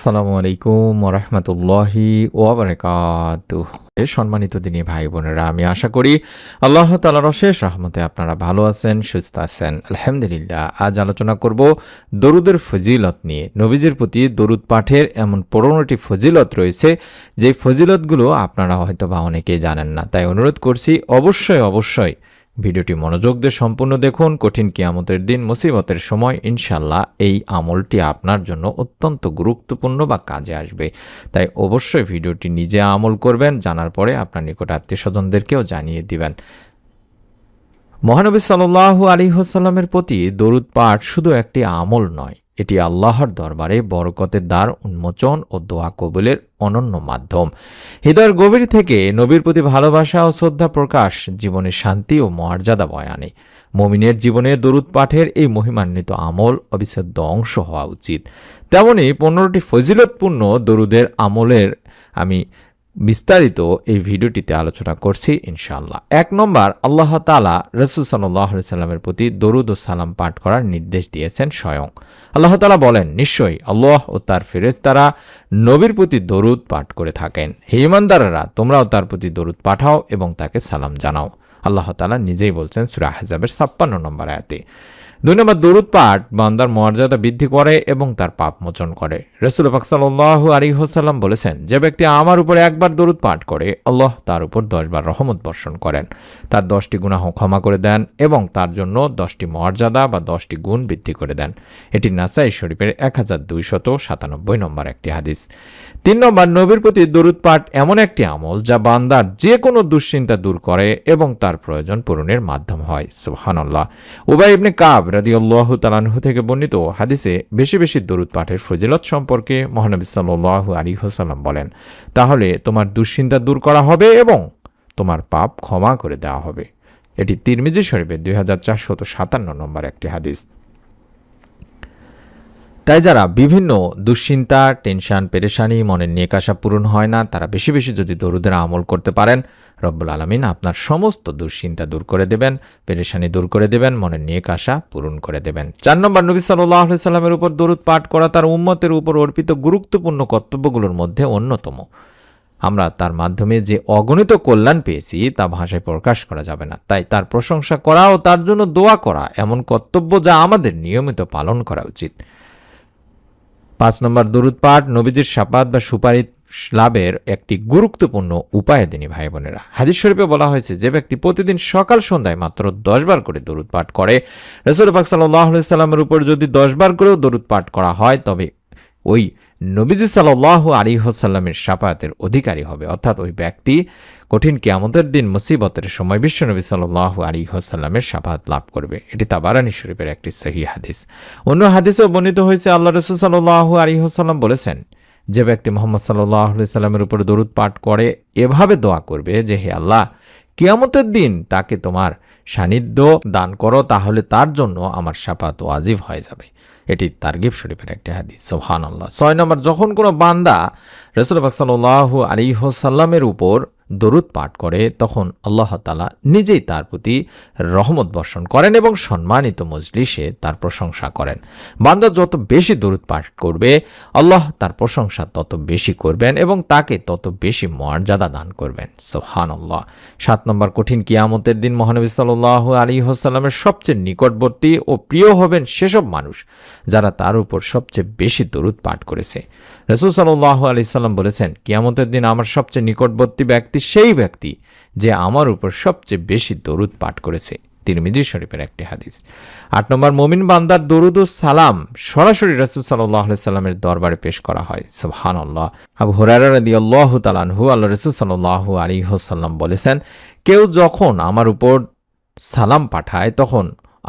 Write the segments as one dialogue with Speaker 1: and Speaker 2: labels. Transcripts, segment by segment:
Speaker 1: আসসালামু আলাইকুম ওরহমতুল্লাহি ওয়াবারাকাতুহ। সম্মানিত দিনী ভাই বোনেরা, আমি আশা করি আল্লাহ তাআলার অশেষ রহমতে আপনারা ভালো আছেন, সুস্থ আছেন। আলহামদুলিল্লাহ। আজ আলোচনা করব দরুদের ফজিলত নিয়ে। নবীজির প্রতি দরুদ পাঠের এমন 15টি ফজিলত রয়েছে, যে ফজিলতগুলো আপনারা হয়তো বা অনেকেই জানেন না। তাই অনুরোধ করছি, অবশ্যই ভিডিওটি মনোযোগ দিয়ে সম্পূর্ণ দেখুন। কঠিন কিয়ামতের দিন, মুসিবতের সময় ইনশাল্লাহ এই আমলটি আপনার জন্য অত্যন্ত গুরুত্বপূর্ণ বা কাজে আসবে। তাই অবশ্যই ভিডিওটি নিজে আমল করবেন, জানার পরে আপনার নিকট আত্মীয়স্বজনদেরকেও জানিয়ে দিবেন। মহানবী সাল্লাল্লাহু আলাইহি ওয়াসাল্লামের প্রতি দরুদ পাঠ শুধু একটি আমল নয়, এটি আল্লাহর দরবারে বরকতের দ্বার উন্মোচন ও দোয়া কবুলের অনন্য মাধ্যম। হৃদয়ের গভীর থেকে নবীর প্রতি ভালোবাসা ও শ্রদ্ধা প্রকাশ জীবনে শান্তি ও মর্যাদা বয়ে আনে। মুমিনের জীবনে দরুদ পাঠের এই মহিমান্বিত আমল অবিচ্ছেদ্য অংশ হওয়া উচিত। তেমনি 15টি ফজিলতপূর্ণ দরুদের আমলের আমি বিস্তারিত এই ভিডিওটিতে আলোচনা করছি ইনশাআল্লাহ। 1 নম্বর, আল্লাহ তাআলা রাসূল সাল্লাল্লাহু আলাইহি সাল্লামের প্রতি দরুদ ও সালাম পাঠ করার নির্দেশ দিয়েছেন স্বয়ং। আল্লাহ তাআলা বলেন, নিশ্চয়ই আল্লাহ ও তার ফেরেশতারা নবীর প্রতি দরুদ পাঠ করে থাকেন। হে ঈমানদাররা, তোমরাও তার প্রতি দরুদ পাঠাও এবং তাকে সালাম জানাও। আল্লাহ তাআলা নিজেই বলছেন সূরা আহজাবের 56 নম্বর আয়াতে। 2 নম্বর, দরুদ পাঠ বান্দার মর্যাদা বৃদ্ধি করে এবং তার পাপ মোচন করে। রাসূল পাক সাল্লাল্লাহু আলাইহি ওয়াসাল্লাম বলেছেন, যে ব্যক্তি আমার উপর একবার দরুদ পাঠ করে, আল্লাহ তার উপর 10 বার রহমত বর্ষণ করেন, তার 10টি গুনাহ ক্ষমা করে দেন এবং তার জন্য 10টি মর্যাদা বা 10টি গুণ বৃদ্ধি করে দেন। এটি নাসাই শরীফের 1297 নম্বর একটি হাদিস। 3 নম্বর, নবীর প্রতি দরুদ পাঠ এমন একটি আমল যা বান্দার যে কোনো দুশ্চিন্তা দূর করে এবং তার প্রয়োজন পূরণের মাধ্যম হয়। সুবহানাল্লাহ। উবাই ইবনে কাব রাদিয়াল্লাহু তাআলা আনহু থেকে বর্ণিত হাদিসে বেশি বেশি দরুদ পাঠের ফজিলত সম্পর্কে মহানবী সাল্লাল্লাহু আলাইহি ওয়াসাল্লাম বলেন, তাহলে তোমার দুশ্চিন্তা দূর করা হবে এবং তোমার পাপ ক্ষমা করে দেওয়া হবে। এটি তিরমিজি শরীফের 2457 নম্বর একটি হাদিস। তাই যারা বিভিন্ন দুশ্চিন্তা, টেনশন, পেরেশানি, মনের নেক আশা পূরণ হয় না, তারা বেশি বেশি যদি দরুদের আমল করতে পারেন, রব্বুল আলামিন আপনার সমস্ত দুশ্চিন্তা দূর করে দেবেন, পেরেশানি দূর করে দেবেন, মনের নেক আশা পূরণ করে দেবেন। 4 নম্বর, নবী সাল্লাল্লাহু আলাইহি সাল্লামের উপর দরুদ পাঠ করা তার উম্মতের উপর অর্পিত গুরুত্বপূর্ণ কর্তব্যগুলোর মধ্যে অন্যতম। আমরা তার মাধ্যমে যে অগণিত কল্যাণ পেয়েছি তা ভাষায় প্রকাশ করা যাবে না। তাই তার প্রশংসা করা ও তার জন্য দোয়া করা এমন কর্তব্য যা আমাদের নিয়মিত পালন করা উচিত। 5 নম্বর, দরুদ পাঠ নবীজির শাফাত বা সুপারিশ লাভের একটি গুরুত্বপূর্ণ উপায় দিনী ভাই বোনেরা। হাদিস শরীফে বলা হয়েছে, যে ব্যক্তি প্রতিদিন সকাল সন্ধ্যায় মাত্র 10 বার করে দরুদ পাঠ করে, রাসূল পাক সাল্লাল্লাহু আলাইহি সাল্লামের উপর যদি 10 বার করেও দরুদ পাঠ করা হয়, তবে ওই নবীজি সাল্লাল্লাহু আলাইহি ওয়াসাল্লামের শাফায়াতের অধিকারী হবে। অর্থাৎ ওই ব্যক্তি কঠিন কিয়ামতের দিন মুসিবতের সময় বিশ্বনবী সাল্লাল্লাহু আলাইহি ওয়াসাল্লামের শাফায়াত লাভ করবে। এটি তাবারানী শরীফের একটি সহিহ হাদিস। অন্য হাদিসেও বর্ণিত হয়েছে, আল্লাহ রাসূল সাল্লাল্লাহু আলাইহি ওয়াসাল্লাম বলেছেন, যে ব্যক্তি মুহাম্মদ সাল্লাল্লাহু আলাইহি সাল্লামের উপর দরুদ পাঠ করে এভাবে দোয়া করবে যে, হে আল্লাহ, কিয়ামতের দিন তাকে তোমার সান্নিধ্য দান করো, তাহলে তার জন্য আমার শাফাত ওয়াজিব হয়ে যাবে। এটি তারগিব শরীফের একটি হাদিস। সুবহানাল্লাহ। 6 নম্বর, যখন কোনো বান্দা রাসূল পাক সাল্লাল্লাহু আলাইহি ওয়াসাল্লামের উপর দরুদ পাঠ করে, তখন আল্লাহ তাআলা নিজেই তার প্রতি রহমত বর্ষণ করেন এবং সম্মানিত মজলিসে তার প্রশংসা করেন। বান্দা যত বেশি দরুদ পাঠ করবে, আল্লাহ তার প্রশংসা তত বেশি করবেন এবং তাকে তত বেশি মর্যাদা দান করবেন। সুবহানাল্লাহ। 7 নম্বর, কঠিন কিয়ামতের দিন মহানবী সাল্লাল্লাহু আলাইহি ওয়াসাল্লামের সবচেয়ে নিকটবর্তী ও প্রিয় হবেন সেসব মানুষ যারা তার উপর সবচেয়ে বেশি দরুদ পাঠ করেছে। রাসূল সাল্লাল্লাহু আলাইহি সাল্লাম বলেছেন, কিয়ামতের দিন আমার সবচেয়ে নিকটবর্তী ব্যক্তি সেই ব্যক্তি যে আমার উপর সবচেয়ে বেশি দরুদ পাঠ করেছে। তিরমিজি শরীফের একটি হাদিস। 8 নম্বর, মুমিন বান্দার দরুদ ও সালাম সরাসরি রাসূল সাল্লাল্লাহু আলাইহি সাল্লামের দরবারে পেশ করা হয়। সুবহানাল্লাহ। আবু হুরায়রা রাদিয়াল্লাহু তাআলা আনহু, আল্লাহ রাসূল সাল্লাল্লাহু আলাইহি ওয়াসাল্লাম বলেছেন, কেউ যখন আমার উপর সালাম পাঠায়, তখন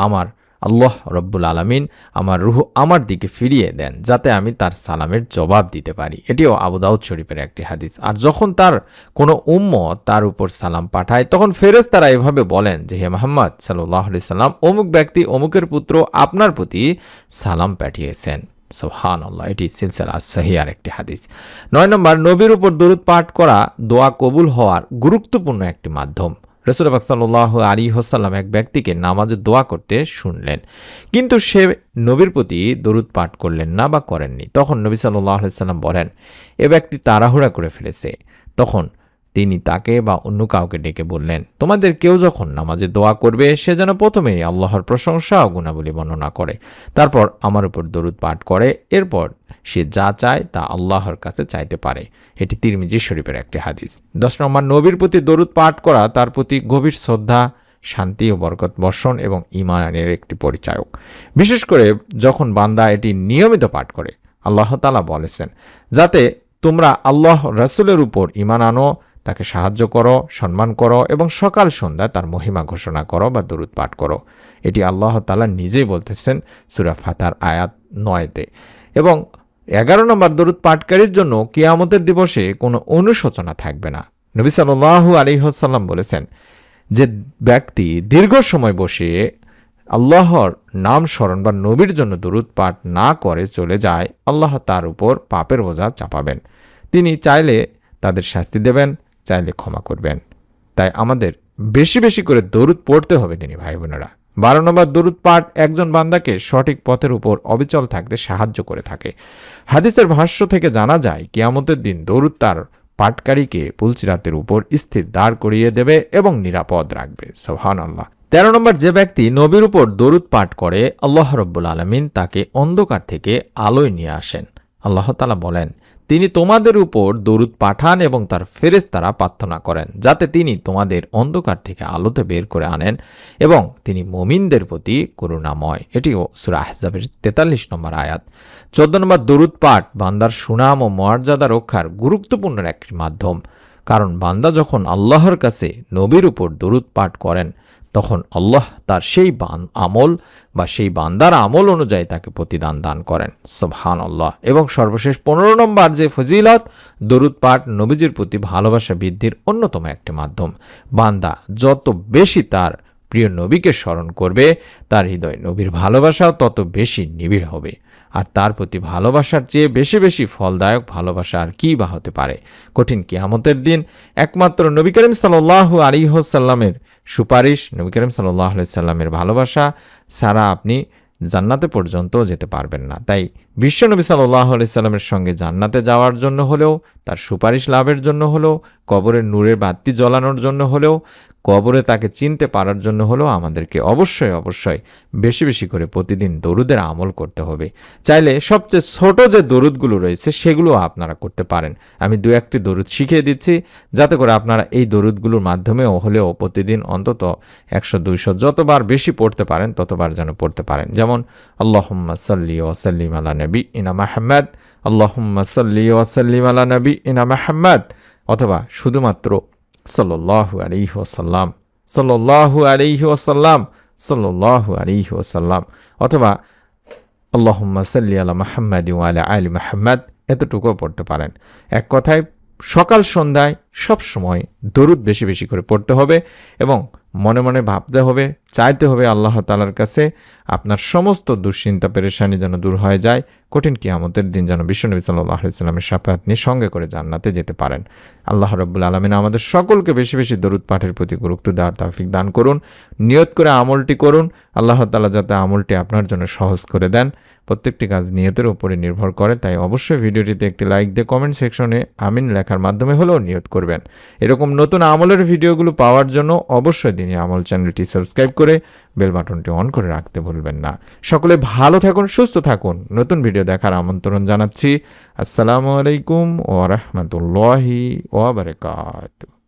Speaker 1: আমার আল্লাহ রব্বুল আলামিন আমার রূহ আমার দিকে ফিরিয়ে দেন, যাতে আমি তার সালামের জবাব দিতে পারি। এটিও আবু দাউদ শরীফের একটি হাদিস। আর যখন তার কোনো উম্মত তার উপর সালাম পাঠায়, তখন ফেরেশতারা এভাবে বলেন যে, হে মুহাম্মদ সাল্লাল্লাহু আলাইহি সাল্লাম, অমুক ব্যক্তি অমুকের পুত্র আপনার প্রতি সালাম পাঠিয়েছেন। সুবহানাল্লাহ। এটি সিলসিলা সহিহার একটি হাদিস। 9 নম্বর, নবীর উপর দরুদ পাঠ করা দোয়া কবুল হওয়ার গুরুত্বপূর্ণ একটি মাধ্যম। রাসূল পাক সাল্লাল্লাহু আলাইহি ওয়াসাল্লাম এক ব্যক্তিকে নামাজে দোয়া করতে শুনলেন, কিন্তু সে নবীর প্রতি দরুদ পাঠ করলেন না বা করেননি। তখন নবী সাল্লাল্লাহু আলাইহি ওয়াসাল্লাম বলেন, এ ব্যক্তি তাড়াহুড়া করে ফেলেছে। তখন তিনি তাকে বা অন্য কাউকে ডেকে বললেন, তোমাদের কেউ যখন নামাজে দোয়া করবে সে যেন প্রথমেই আল্লাহর প্রশংসা ও গুণাবলী বর্ণনা করে, তারপর আমার উপর দরুদ পাঠ করে, এরপর সে যা চায় তা আল্লাহর কাছে চাইতে পারে। এটি তিরমিজি শরীফের একটি হাদিস। 10 নম্বর, নবীর প্রতি দরুদ পাঠ করা তার প্রতি গভীর শ্রদ্ধা, শান্তি ও বরকত বর্ষণ এবং ঈমানের একটি পরিচায়ক। বিশেষ করে যখন বান্দা এটি নিয়মিত পাঠ করে, আল্লাহ তাআলা বলেছেন, যাতে তোমরা আল্লাহ রাসূলের উপর ঈমান আনো, তাকে সাহায্য করো, সম্মান করো এবং সকাল সন্ধ্যা তার মহিমা ঘোষণা করো বা দরুদ পাঠ করো। এটি আল্লাহ তাআলা নিজেই বলতেছেন সূরা ফাতার আয়াত 9-তে। এবং 11 নম্বর, দরুদ পাঠকারীর জন্য কিয়ামতের দিবসে কোনো অনুশোচনা থাকবে না। নবী সাল্লাল্লাহু আলাইহি ওয়াসাল্লাম বলেছেন, যে ব্যক্তি দীর্ঘ সময় বসে আল্লাহর নাম স্মরণ বা নবীর জন্য দরুদ পাঠ না করে চলে যায়, আল্লাহ তার উপর পাপের বোঝা চাপাবেন। তিনি চাইলে তাদের শাস্তি দেবেন, চাইলে ক্ষমা করবেন। তাই আমাদের বেশি বেশি করে দরুদ পড়তে হবে তিনি ভাই বোনেরা। 12 নম্বর, দরুদ পাঠ একজন বান্দাকে সঠিক পথের উপর অবিচল থাকতে সাহায্য করে থাকে। হাদিসের ভাষ্য থেকে জানা যায়, কিয়ামতের দিন দরুদ তার পাঠকারীকে পুলসিরাতের উপর স্থির দাঁড় করিয়ে দেবে এবং নিরাপদ রাখবে। সুবহানাল্লাহ। 13 নম্বর, যে ব্যক্তি নবীর উপর দরুদ পাঠ করে, আল্লাহ রাব্বুল আলামিন তাকে অন্ধকার থেকে আলোয় নিয়ে আসেন। আল্লাহ তাআলা বলেন, তিনি তোমাদের উপর দরুদ পাঠান এবং তার ফেরেশতারা প্রার্থনা করেন, যাতে তিনি তোমাদের অন্ধকার থেকে আলোতে বের করে আনেন এবং তিনি মুমিনদের প্রতি করুণাময়। এটিও সূরা আহজাবের 43 নম্বর আয়াত। 14 নম্বর, দরুদ পাঠ বান্দার সুনাম ও মর্যাদা রক্ষার গুরুত্বপূর্ণ একটি মাধ্যম। কারণ বান্দা যখন আল্লাহর কাছে নবীর উপর দরুদ পাঠ করেন, তখন আল্লাহ তার সেই আমল বা সেই বান্দার আমল অনুযায়ী তাকে প্রতিদান দান করেন। সুবহানাল্লাহ। এবং সর্বশেষ 15 নম্বর যে ফজিলত, দরুদ পাঠ নবীজির প্রতি ভালোবাসা বৃদ্ধির অন্যতম একটি মাধ্যম। বান্দা যত বেশি তার প্রিয় নবীকে স্মরণ করবে, তার হৃদয় নবীর ভালোবাসাও তত বেশি নিবিড় হবে। আর তার প্রতি ভালোবাসার চেয়ে বেশি বেশি ফলদায়ক ভালোবাসা আর কী বা হতে পারে। কঠিন কিয়ামতের দিন একমাত্র নবী করিম সাল্লাল্লাহু আলাইহি ওয়াসাল্লামের সুপারিশ, নবী করিম সাল্লাল্লাহু আলাইহি ওয়াসাল্লামের ভালোবাসা ছাড়া আপনি জান্নাতে পর্যন্ত যেতে পারবেন না। তাই বিশ্ব নবী সাল্লাল্লাহু আলাইহি ওয়াসাল্লামের সঙ্গে জান্নাতে যাওয়ার জন্য হলেও, তার সুপারিশ লাভের জন্য হলেও, কবরের নূরের বাতি জ্বলানোর জন্য হলেও, কবরে তাকে চিনতে পারার জন্য হলেও আমাদেরকে অবশ্যই অবশ্যই বেশি বেশি করে প্রতিদিন দরুদের আমল করতে হবে। চাইলে সবচেয়ে ছোট যে দরুদগুলো রয়েছে সেগুলো আপনারা করতে পারেন। আমি 2-1টি দরুদ শিখিয়ে দিচ্ছি, যাতে করে আপনারা এই দরুদগুলোর মাধ্যমে হলেও প্রতিদিন অন্তত 100-200 যতবার বেশি পড়তে পারেন ততবার যেন পড়তে পারেন। যেমন আল্লাহুম্মা সাল্লি ওয়া সাল্লিম আলা নবিয়িনা মুহাম্মদ, আল্লাহুম্মা সাল্লি ওয়া সাল্লিম আলা নবিয়িনা মুহাম্মদ, অথবা শুধুমাত্র সাল্লাল্লাহু আলাইহি ওয়াসাল্লাম, সাল্লাল্লাহু আলাইহি ওয়াসাল্লাম, সাল্লাল্লাহু আলাইহি ওয়াসাল্লাম, অথবা আল্লাহুম্মা সাল্লি আলা মুহাম্মাদ ওয়া আলা আলি মুহাম্মাদ, এতটুকুও পড়তে পারেন। এক কথায় সকাল সন্ধ্যায় সব সময় দরুদ বেশি বেশি করে পড়তে হবে এবং মনে মনে ভাবতে হবে, চাইতে হবে আল্লাহ তাআলার কাছে আপনার সমস্ত দুশ্চিন্তা পেরেশানি যেন দূর হয়ে যায়। কঠিন কিয়ামতের দিন যেন বিশ্বনবী সাল্লাল্লাহু আলাইহি ওয়াসাল্লামের শাফাআত নিয়ে সঙ্গে করে জান্নাতে যেতে পারেন। আল্লাহ রাব্বুল আলামিন আমাদের সকলকে বেশি বেশি দরুদ পাঠের প্রতি গুরুত্ব দেওয়ার তৌফিক দান করুন। নিয়ত করে আমলটি করুন, আল্লাহ তাআলা যাতে আমলটি আপনার জন্য সহজ করে দেন। প্রত্যেকটি কাজ নিয়তের উপরে নির্ভর করে, তাই অবশ্যই ভিডিওটিতে একটি লাইক দিয়ে কমেন্ট সেকশনে আমিন লেখার মাধ্যমে হলেও নিয়ত করবেন। এরকম নতুন আমলের ভিডিওগুলো পাওয়ার জন্য অবশ্যই দিনী আমল চ্যানেলটি সাবস্ক্রাইব করে বেল বাটনটি অন করে রাখতে ভুলবেন না। সকলে ভালো থাকুন, সুস্থ থাকুন। নতুন ভিডিও দেখার আমন্ত্রণ জানাচ্ছি। আসসালামু আলাইকুম ওয়া রাহমাতুল্লাহি ওয়া বারাকাতুহু।